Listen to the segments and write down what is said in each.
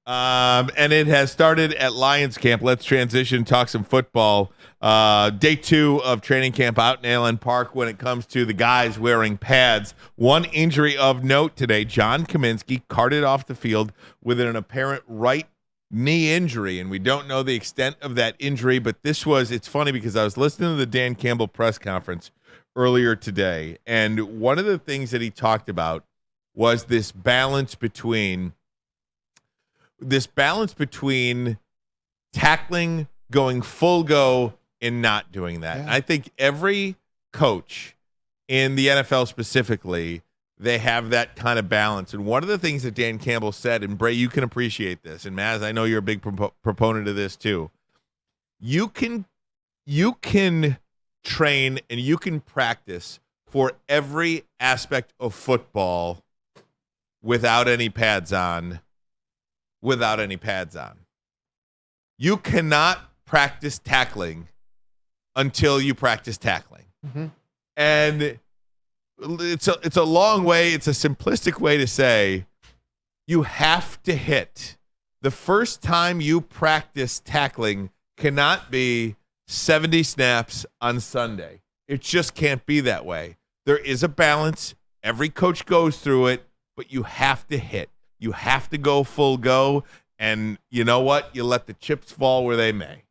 And it has started at Lions Camp. Let's transition, talk some football. Day 2 of training camp out in Allen Park when it comes to the guys wearing pads. One injury of note today, John Kaminsky carted off the field with an apparent right knee injury, and we don't know the extent of that injury, but it's funny because I was listening to the Dan Campbell press conference earlier today, and one of the things that he talked about was this balance between tackling, going full go, and not doing that. Yeah. I think every coach in the NFL specifically, they have that kind of balance. And one of the things that Dan Campbell said, and Bray, you can appreciate this, and Maz, I know you're a big proponent of this too. You can train and you can practice for every aspect of football without any pads on. You cannot practice tackling until you practice tackling. Mm-hmm. And it's a long way, it's a simplistic way to say you have to hit. The first time you practice tackling cannot be 70 snaps on Sunday. It just can't be that way. There is a balance. Every coach goes through it, but you have to hit. You have to go full go, and you know what? You let the chips fall where they may.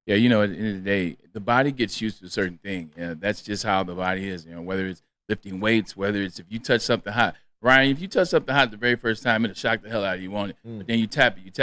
Yeah, at the end of the day, the body gets used to a certain thing. That's just how the body is. Whether it's lifting weights, whether it's if you touch something hot. Ryan, if you touch something hot the very first time, it'll shock the hell out of you, won't it? But then you tap it,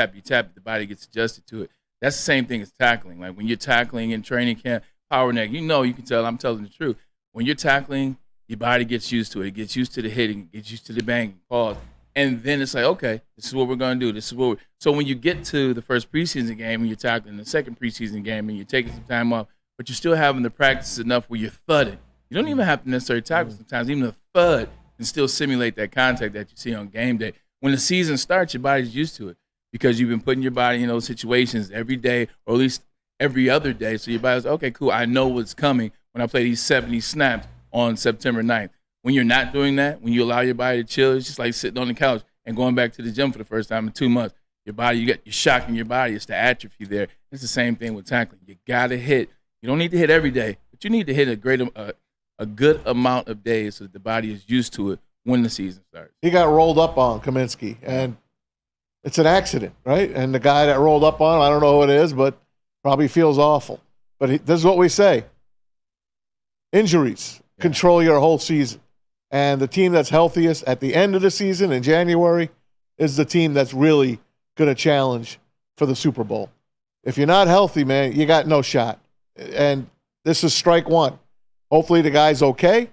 the body gets adjusted to it. That's the same thing as tackling. Like when you're tackling in training camp, power neck, you can tell I'm telling the truth. When you're tackling, your body gets used to it. It gets used to the hitting, gets used to the banging, pause. And then it's like, okay, this is what we're going to do. So when you get to the first preseason game and you're tackling the second preseason game and you're taking some time off, but you're still having to practice enough where you're thudding. You don't even have to necessarily tackle sometimes. Even a thud can still simulate that contact that you see on game day. When the season starts, your body's used to it because you've been putting your body in those situations every day or at least every other day. So your body's okay, cool. I know what's coming when I play these 70 snaps on September 9th. When you're not doing that, when you allow your body to chill, it's just like sitting on the couch and going back to the gym for the first time in 2 months. Your body, you're shocking your body. It's the atrophy there. It's the same thing with tackling. You got to hit. You don't need to hit every day, but you need to hit a good amount of days so that the body is used to it when the season starts. He got rolled up on, Kaminsky, and it's an accident, right? And the guy that rolled up on him, I don't know who it is, but probably feels awful. But this is what we say. Injuries control your whole season. And the team that's healthiest at the end of the season in January is the team that's really going to challenge for the Super Bowl. If you're not healthy, man, you got no shot. And this is strike one. Hopefully the guy's okay.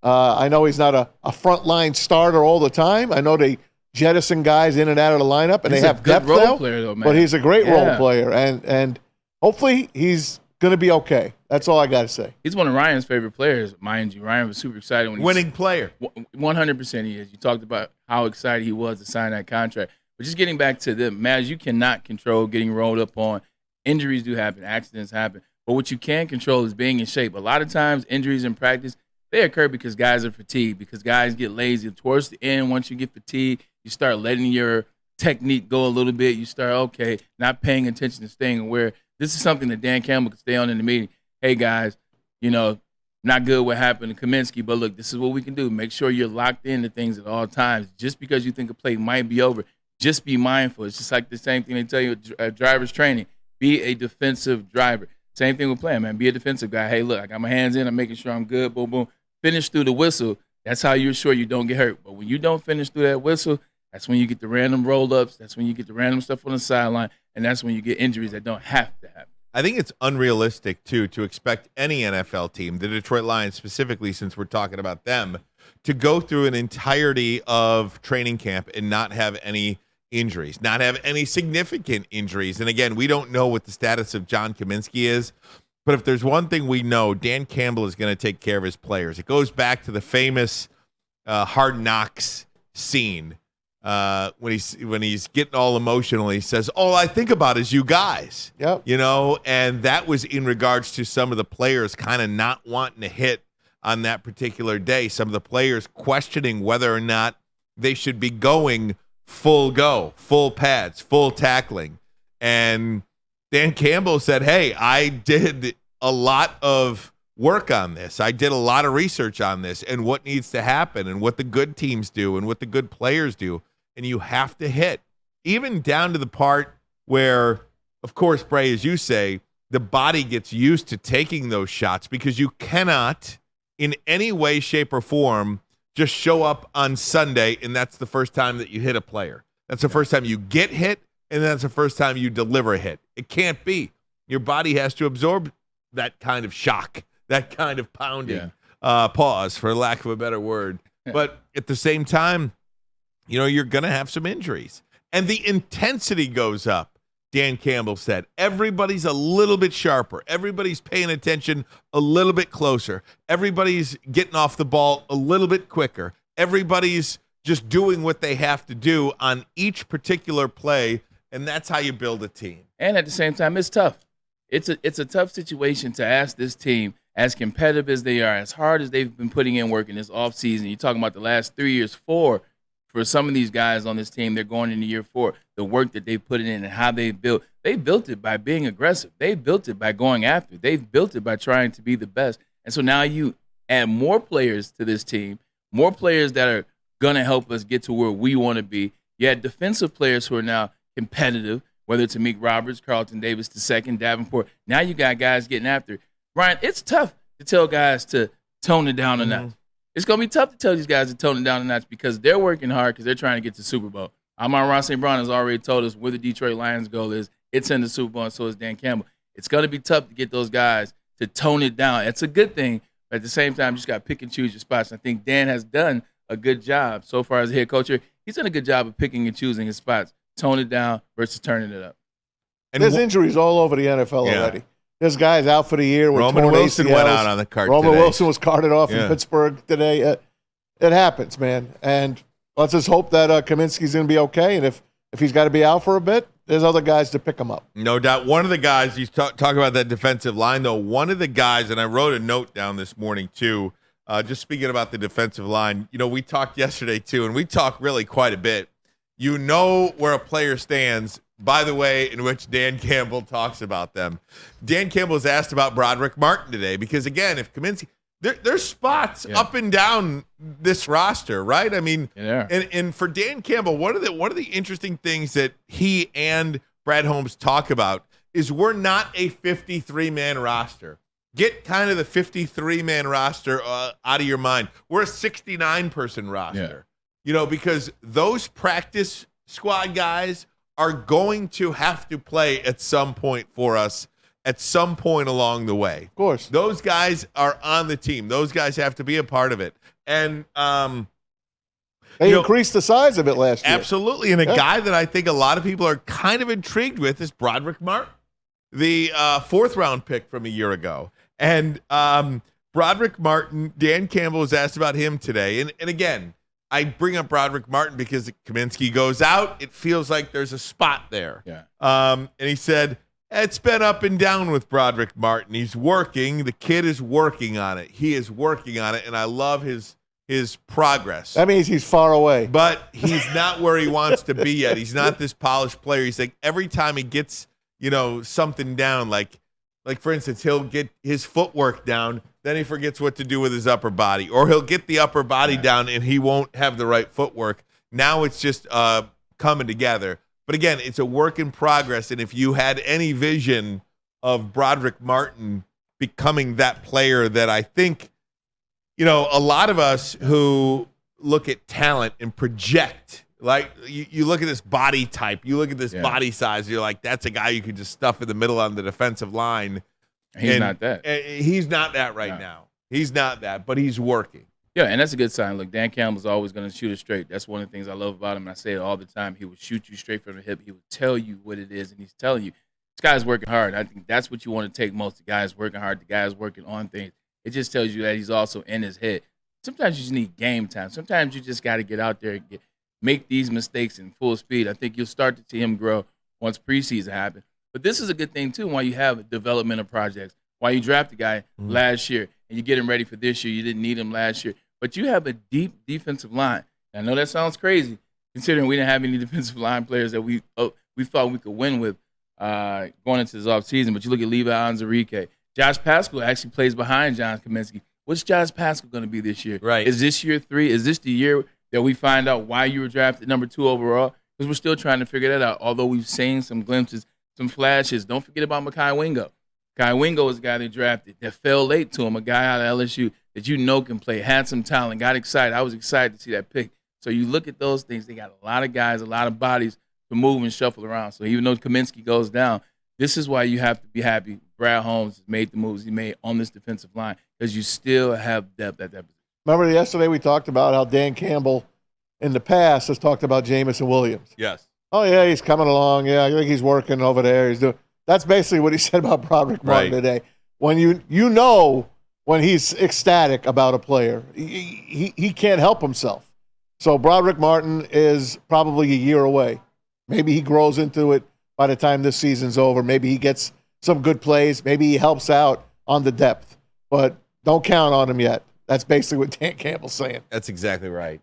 I know he's not a frontline starter all the time. I know they jettison guys in and out of the lineup, and he's they have depth now. But he's a great role player, and hopefully he's going to be okay. That's all I got to say. He's one of Ryan's favorite players, mind you. Ryan was super excited when winning player. 100% he is. You talked about how excited he was to sign that contract. But just getting back to the Maz, you cannot control getting rolled up on. Injuries do happen. Accidents happen. But what you can control is being in shape. A lot of times injuries in practice, they occur because guys are fatigued, because guys get lazy. Towards the end, once you get fatigued, you start letting your technique go a little bit. You start, not paying attention to staying aware. This is something that Dan Campbell could stay on in the meeting. Hey, guys, not good what happened to Kaminsky, but look, this is what we can do. Make sure you're locked into things at all times. Just because you think a play might be over, just be mindful. It's just like the same thing they tell you at driver's training. Be a defensive driver. Same thing with playing, man. Be a defensive guy. Hey, look, I got my hands in. I'm making sure I'm good. Boom, boom. Finish through the whistle. That's how you're sure you don't get hurt. But when you don't finish through that whistle, that's when you get the random roll-ups. That's when you get the random stuff on the sideline. And that's when you get injuries that don't have to happen. I think it's unrealistic, too, to expect any NFL team, the Detroit Lions specifically, since we're talking about them, to go through an entirety of training camp and not have any injuries, not have any significant injuries. And again, we don't know what the status of John Kaminsky is, but if there's one thing we know, Dan Campbell is going to take care of his players. It goes back to the famous Hard Knocks scene when he's getting all emotional. He says, all I think about is you guys. Yep. And that was in regards to some of the players kind of not wanting to hit on that particular day. Some of the players questioning whether or not they should be going full go, full pads, full tackling. And Dan Campbell said, hey, I did a lot of work on this. I did a lot of research on this and what needs to happen and what the good teams do and what the good players do. And you have to hit, even down to the part where, of course, Bray, as you say, the body gets used to taking those shots, because you cannot in any way, shape, or form just show up on Sunday and that's the first time that you hit a player. That's the first time you get hit, and that's the first time you deliver a hit. It can't be. Your body has to absorb that kind of shock, that kind of pounding, pause, for lack of a better word. But at the same time, you're going to have some injuries. And the intensity goes up. Dan Campbell said, everybody's a little bit sharper. Everybody's paying attention a little bit closer. Everybody's getting off the ball a little bit quicker. Everybody's just doing what they have to do on each particular play, and that's how you build a team. And at the same time, it's tough. It's a tough situation to ask this team, as competitive as they are, as hard as they've been putting in work in this offseason. You're talking about the last 3 years, for some of these guys on this team. They're going into year 4. The work that they put in and how they built it by being aggressive. They built it by going after it. They've built it by trying to be the best. And so now you add more players to this team, more players that are going to help us get to where we want to be. You had defensive players who are now competitive, whether it's Amik Roberts, Carlton Davis II, Davenport. Now you got guys getting after it. Ryan, it's tough to tell guys to tone it down a notch. It's going to be tough to tell these guys to tone it down a notch, because they're working hard, because they're trying to get to the Super Bowl. Amon-Ra St. Brown has already told us where the Detroit Lions' goal is. It's in the Super Bowl, and so is Dan Campbell. It's going to be tough to get those guys to tone it down. It's a good thing, but at the same time, you just got to pick and choose your spots. I think Dan has done a good job so far as a head coach here. He's done a good job of picking and choosing his spots, tone it down versus turning it up. And there's injuries all over the NFL already. There's guys out for the year with Roman torn Wilson ACLs. went out on the cart Roman today. Wilson was carted off in Pittsburgh today. It happens, man. And let's just hope that Kaminsky's going to be okay. And if he's got to be out for a bit, there's other guys to pick him up. No doubt. One of the guys, you talk about that defensive line, though, one of the guys, and I wrote a note down this morning, too, just speaking about the defensive line. We talked yesterday, too, and we talked really quite a bit. You know where a player stands by the way in which Dan Campbell talks about them. Dan Campbell was asked about Broderick Martin today because, again, if Kaminsky – there's spots up and down this roster, right? I mean, and for Dan Campbell, one of the interesting things that he and Brad Holmes talk about is we're not a 53-man roster. Get kind of the 53-man roster out of your mind. We're a 69-person roster, because those practice squad guys are going to have to play at some point for us at some point along the way. Of course. Those guys are on the team. Those guys have to be a part of it. And they increased the size of it last year. Absolutely. And a guy that I think a lot of people are kind of intrigued with is Broderick Martin, the fourth-round pick from a year ago. And Broderick Martin, Dan Campbell was asked about him today. And again, I bring up Broderick Martin because Kaminsky goes out. It feels like there's a spot there. And he said, it's been up and down with Broderick Martin. He's working. The kid is working on it. He is working on it, and I love his progress. That means he's far away. But he's not where he wants to be yet. He's not this polished player. He's like every time he gets, something down, like for instance, he'll get his footwork down, then he forgets what to do with his upper body. Or he'll get the upper body down and he won't have the right footwork. Now it's just coming together. But again, it's a work in progress. And if you had any vision of Broderick Martin becoming that player that I think, a lot of us who look at talent and project, like you look at this body type, you look at this body size, you're like, that's a guy you could just stuff in the middle on the defensive line. He's not that. He's not that right now. He's not that, but he's working. Yeah, and that's a good sign. Look, Dan Campbell's always going to shoot it straight. That's one of the things I love about him. And I say it all the time. He would shoot you straight from the hip. He would tell you what it is, and he's telling you. This guy's working hard. I think that's what you want to take most. The guy's working hard. The guy's working on things. It just tells you that he's also in his head. Sometimes you just need game time. Sometimes you just got to get out there and make these mistakes in full speed. I think you'll start to see him grow once preseason happens. But this is a good thing, too, while you have developmental projects. While you draft a guy last year and you get him ready for this year, you didn't need him last year. But you have a deep defensive line. I know that sounds crazy considering we didn't have any defensive line players that we thought we could win with going into this offseason. But you look at Levi Onwuzurike. Josh Paschal actually plays behind John Kaminsky. What's Josh Paschal going to be this year? Right. Is this year 3? Is this the year that we find out why you were drafted number 2 overall? Because we're still trying to figure that out, although we've seen some glimpses, some flashes. Don't forget about Mekhi Wingo. Mekhi Wingo is a guy they drafted that fell late to him, a guy out of LSU that you know can play, had some talent, got excited. I was excited to see that pick. So you look at those things, they got a lot of guys, a lot of bodies to move and shuffle around. So even though Kaminsky goes down, this is why you have to be happy Brad Holmes has made the moves he made on this defensive line, because you still have depth at that position. Remember yesterday we talked about how Dan Campbell in the past has talked about Jamison Williams. Yes. Oh, yeah, he's coming along. Yeah, I think he's working over there. He's doing. That's basically what he said about Broderick Martin today. When you know when he's ecstatic about a player, he can't help himself. So Broderick Martin is probably a year away. Maybe he grows into it by the time this season's over. Maybe he gets some good plays. Maybe he helps out on the depth. But don't count on him yet. That's basically what Dan Campbell's saying. That's exactly right.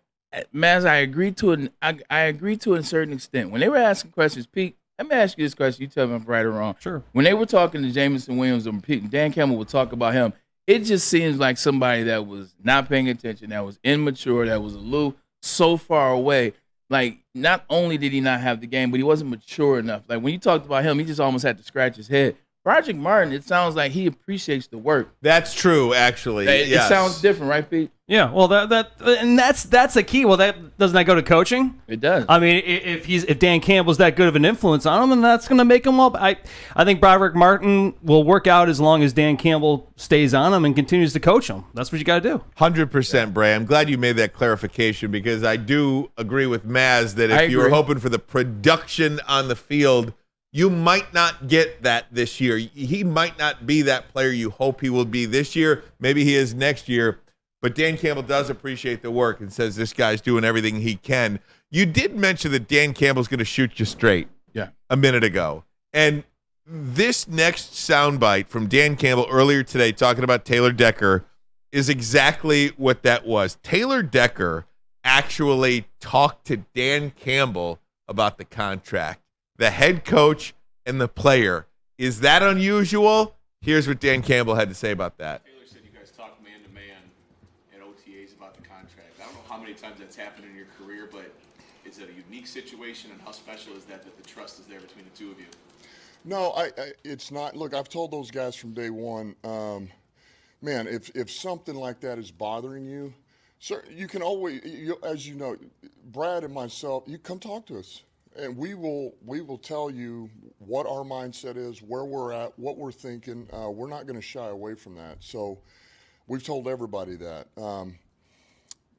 Maz, I agree to it. I agree to a certain extent. When they were asking questions, Pete, let me ask you this question. You tell me if I'm right or wrong. Sure. When they were talking to Jamison Williams and Pete, Dan Campbell would talk about him, it just seems like somebody that was not paying attention, that was immature, that was a little so far away. Like, not only did he not have the game, but he wasn't mature enough. Like, when you talked about him, he just almost had to scratch his head. Broderick Martin, it sounds like he appreciates the work. That's true, actually. It sounds different, right, Pete? Yeah, well, that's a key. Well, doesn't that go to coaching? It does. I mean, if Dan Campbell's that good of an influence on him, then that's going to make him well. I think Broderick Martin will work out as long as Dan Campbell stays on him and continues to coach him. That's what you got to do. 100%, Bray. I'm glad you made that clarification, because I do agree with Maz that if you were hoping for the production on the field, you might not get that this year. He might not be that player you hope he will be this year. Maybe he is next year. But Dan Campbell does appreciate the work and says this guy's doing everything he can. You did mention that Dan Campbell's going to shoot you straight a minute ago. And this next soundbite from Dan Campbell earlier today talking about Taylor Decker is exactly what that was. Taylor Decker actually talked to Dan Campbell about the contract. The head coach and the player. Is that unusual? Here's what Dan Campbell had to say about that. Taylor said you guys talked man-to-man at OTAs about the contract. I don't know how many times that's happened in your career, but is it a unique situation, and how special is that the trust is there between the two of you? No, it's not. Look, I've told those guys from day one, man, if something like that is bothering you, sir, you can always, as you know, Brad and myself, you come talk to us. And we will tell you what our mindset is, where we're at, what we're thinking. We're not going to shy away from that. So we've told everybody that.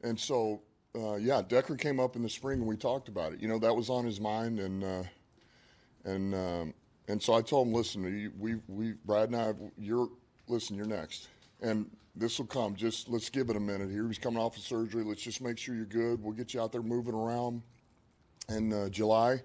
And so, Decker came up in the spring and we talked about it. You know, that was on his mind. And so I told him, listen, Brad and I, you're next. And this will come. Just let's give it a minute here. He's coming off of surgery. Let's just make sure you're good. We'll get you out there moving around in July,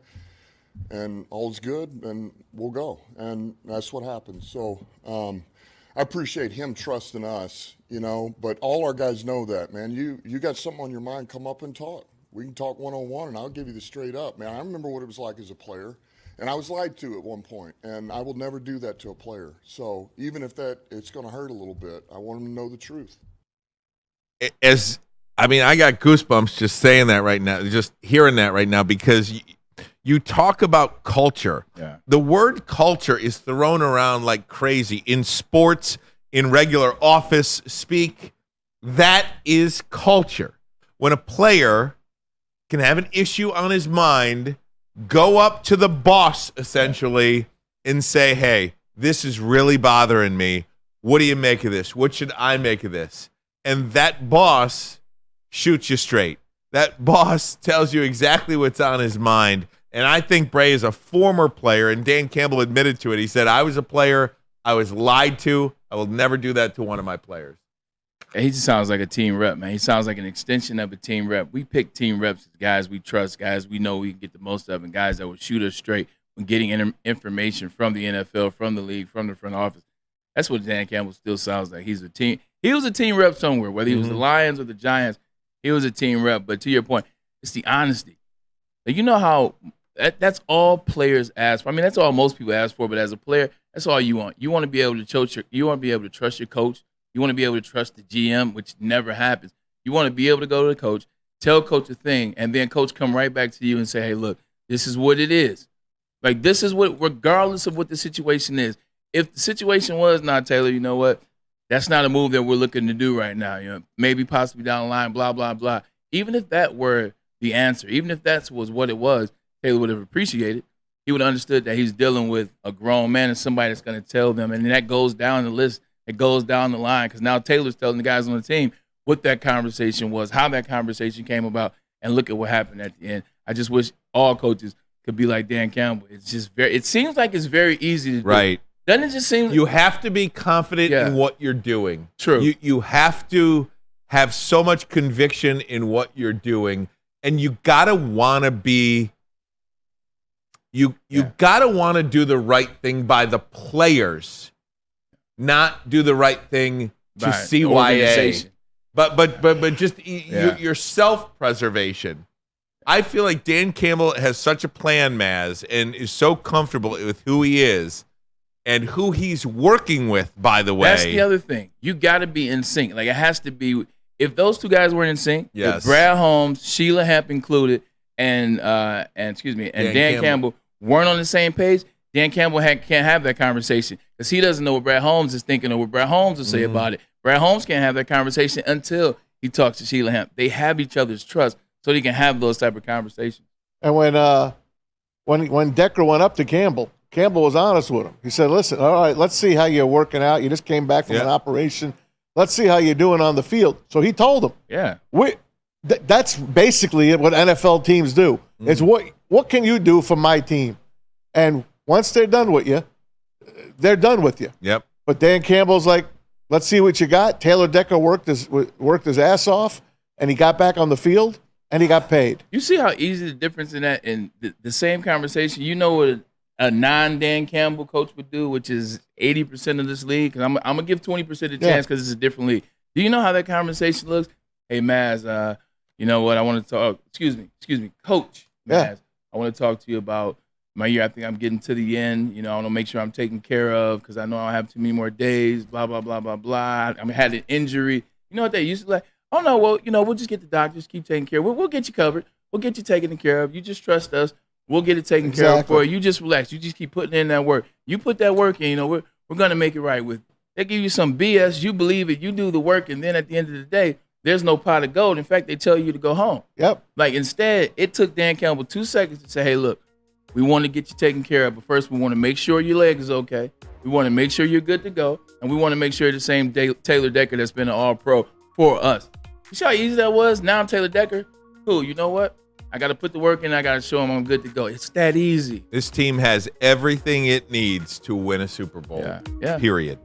and all's good, and we'll go. And that's what happened. So I appreciate him trusting us, you know, but all our guys know that, man. You got something on your mind, come up and talk. We can talk one-on-one, and I'll give you the straight up. Man, I remember what it was like as a player, and I was lied to at one point, and I will never do that to a player. So even if it's going to hurt a little bit, I want him to know the truth. I got goosebumps just saying that right now, just hearing that right now, because you talk about culture. Yeah. The word culture is thrown around like crazy in sports, in regular office speak. That is culture. When a player can have an issue on his mind, go up to the boss essentially and say, hey, this is really bothering me. What do you make of this? What should I make of this? And that boss shoots you straight. That boss tells you exactly what's on his mind. And I think Bray is a former player, and Dan Campbell admitted to it. He said, I was a player. I was lied to. I will never do that to one of my players. He just sounds like a team rep, man. He sounds like an extension of a team rep. We pick team reps as guys we trust, guys we know we can get the most of, and guys that will shoot us straight when getting information from the NFL, from the league, from the front office. That's what Dan Campbell still sounds like. He's a team. He was a team rep somewhere, whether he was the Lions or the Giants. He was a team rep. But to your point, it's the honesty. Like, you know how that's all players ask for. I mean, that's all most people ask for. But as a player, that's all you want. You want to be able to trust your coach. You want to be able to trust the GM, which never happens. You want to be able to go to the coach, tell coach a thing, and then coach come right back to you and say, hey, look, this is what it is. Like, this is what, regardless of what the situation is. If the situation was, nah, Taylor, you know what? That's not a move that we're looking to do right now. You know, maybe possibly down the line, blah, blah, blah. Even if that were the answer, even if that was what it was, Taylor would have appreciated. He would have understood that he's dealing with a grown man and somebody that's going to tell them. And that goes down the list. It goes down the line because now Taylor's telling the guys on the team what that conversation was, how that conversation came about, and look at what happened at the end. I just wish all coaches could be like Dan Campbell. It's just it seems like it's very easy to do. Right. Doesn't it just seem You have to be confident in what you're doing. True. You have to have so much conviction in what you're doing, and you gotta want to be. You gotta want to do the right thing by the players, not do the right thing to Right. CYA. Organization. But just your self-preservation. I feel like Dan Campbell has such a plan, Maz, and is so comfortable with who he is and who he's working with, by the way. That's the other thing. You got to be in sync. Like, it has to be. If those two guys weren't in sync, if Brad Holmes, Sheila Hamp included, and Dan Campbell weren't on the same page, Dan Campbell can't have that conversation because he doesn't know what Brad Holmes is thinking or what Brad Holmes will say about it. Brad Holmes can't have that conversation until he talks to Sheila Hamp. They have each other's trust, so they can have those type of conversations. And when Decker went up to Campbell was honest with him. He said, listen, all right, let's see how you're working out. You just came back from an operation. Let's see how you're doing on the field. So he told him. Yeah. That's basically what NFL teams do. It's what can you do for my team? And once they're done with you, they're done with you. Yep. But Dan Campbell's like, let's see what you got. Taylor Decker worked his ass off, and he got back on the field, and he got paid. You see how easy the difference in that in the same conversation. You know what a non-Dan Campbell coach would do, which is 80% of this league. Because I'm gonna give 20% a chance because it's a different league. Do you know how that conversation looks? Hey, Maz, you know what? I want to talk. Excuse me, Coach Maz. I want to talk to you about my year. I think I'm getting to the end. You know, I want to make sure I'm taken care of because I know I don't have too many more days. Blah blah blah blah blah. I had an injury. You know what they used to like? Oh no, well, you know, we'll just get the doctors, keep taking care of it. We'll get you covered. We'll get you taken care of. You just trust us. We'll get it taken care of for you. You just relax. You just keep putting in that work. You put that work in, you know, we're gonna make it right with. They give you some BS, you believe it, you do the work, and then at the end of the day, there's no pot of gold. In fact, they tell you to go home. Yep. Like, instead, it took Dan Campbell 2 seconds to say, hey, look, we want to get you taken care of, but first we want to make sure your leg is okay. We want to make sure you're good to go, and we want to make sure the same Taylor Decker that's been an All-Pro for us. You see how easy that was? Now I'm Taylor Decker. Cool, you know what? I got to put the work in. I got to show them I'm good to go. It's that easy. This team has everything it needs to win a Super Bowl. Yeah. Period.